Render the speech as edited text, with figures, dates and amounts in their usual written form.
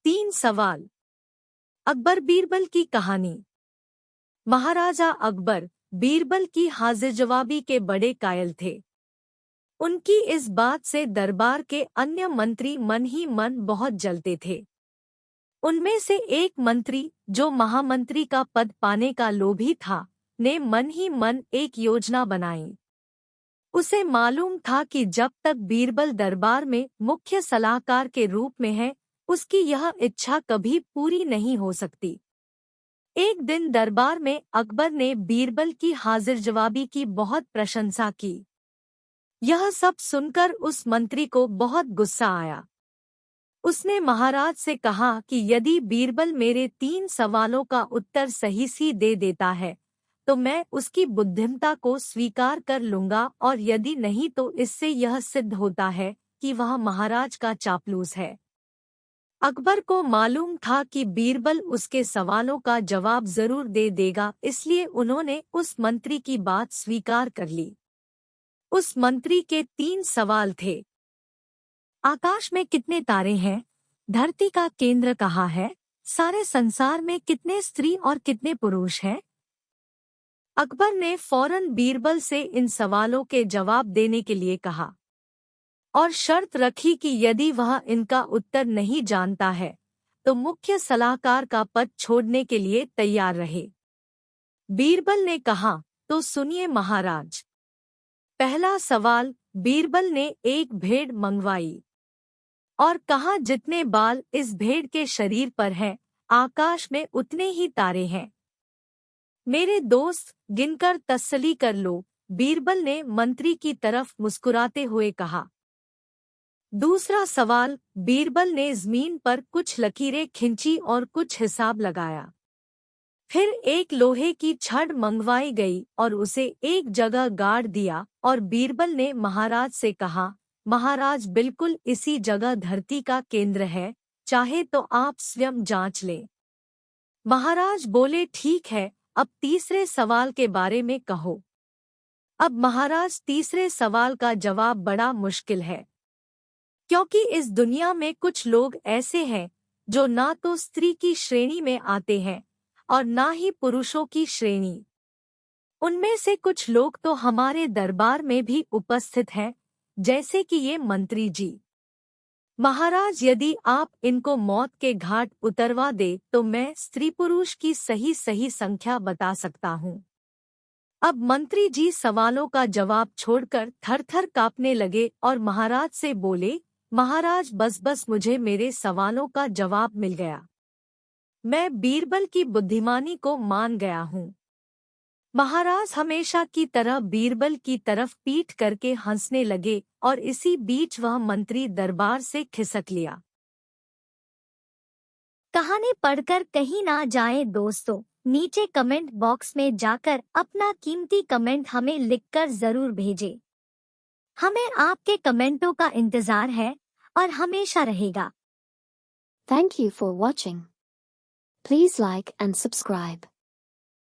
3 सवाल। अकबर बीरबल की कहानी। महाराजा अकबर बीरबल की हाजिर जवाबी के बड़े कायल थे। उनकी इस बात से दरबार के अन्य मंत्री मन ही मन बहुत जलते थे। उनमें से एक मंत्री, जो महामंत्री का पद पाने का लोभी था, ने मन ही मन एक योजना बनाई। उसे मालूम था कि जब तक बीरबल दरबार में मुख्य सलाहकार के रूप में है, उसकी यह इच्छा कभी पूरी नहीं हो सकती। एक दिन दरबार में अकबर ने बीरबल की हाजिर जवाबी की बहुत प्रशंसा की। यह सब सुनकर उस मंत्री को बहुत गुस्सा आया। उसने महाराज से कहा कि यदि बीरबल मेरे 3 सवालों का उत्तर सही दे देता है तो मैं उसकी बुद्धिमत्ता को स्वीकार कर लूंगा, और यदि नहीं तो इससे यह सिद्ध होता है कि वह महाराज का चापलूस है। अकबर को मालूम था कि बीरबल उसके सवालों का जवाब जरूर दे देगा, इसलिए उन्होंने उस मंत्री की बात स्वीकार कर ली। उस मंत्री के 3 सवाल थे। आकाश में कितने तारे हैं? धरती का केंद्र कहाँ है? सारे संसार में कितने स्त्री और कितने पुरुष हैं? अकबर ने फौरन बीरबल से इन सवालों के जवाब देने के लिए कहा और शर्त रखी कि यदि वह इनका उत्तर नहीं जानता है तो मुख्य सलाहकार का पद छोड़ने के लिए तैयार रहे। बीरबल ने कहा, तो सुनिए महाराज। पहला सवाल। बीरबल ने एक भेड़ मंगवाई और कहा, जितने बाल इस भेड़ के शरीर पर हैं, आकाश में उतने ही तारे हैं। मेरे दोस्त, गिनकर तसल्ली कर लो, बीरबल ने मंत्री की तरफ मुस्कुराते हुए कहा। दूसरा सवाल। बीरबल ने जमीन पर कुछ लकीरें खींची और कुछ हिसाब लगाया। फिर एक लोहे की छड़ मंगवाई गई और उसे एक जगह गाड़ दिया, और बीरबल ने महाराज से कहा, महाराज, बिल्कुल इसी जगह धरती का केंद्र है, चाहे तो आप स्वयं जांच लें। महाराज बोले, ठीक है, अब तीसरे सवाल के बारे में कहो। अब महाराज, तीसरे सवाल का जवाब बड़ा मुश्किल है, क्योंकि इस दुनिया में कुछ लोग ऐसे हैं जो ना तो स्त्री की श्रेणी में आते हैं और ना ही पुरुषों की श्रेणी। उनमें से कुछ लोग तो हमारे दरबार में भी उपस्थित हैं, जैसे कि ये मंत्री जी। महाराज, यदि आप इनको मौत के घाट उतरवा दे तो मैं स्त्री पुरुष की सही संख्या बता सकता हूँ। अब मंत्री जी सवालों का जवाब छोड़कर थर-थर कांपने लगे और महाराज से बोले, महाराज, बस मुझे मेरे सवालों का जवाब मिल गया। मैं बीरबल की बुद्धिमानी को मान गया हूँ। महाराज हमेशा की तरह बीरबल की तरफ पीठ करके हंसने लगे और इसी बीच वह मंत्री दरबार से खिसक लिया। कहानी पढ़कर कहीं ना जाएं दोस्तों। नीचे कमेंट बॉक्स में जाकर अपना कीमती कमेंट हमें लिखकर जरूर भेजें। हमें आपके कमेंटों का इंतजार है और हमेशा रहेगा। Thank you for watching. Please like and subscribe.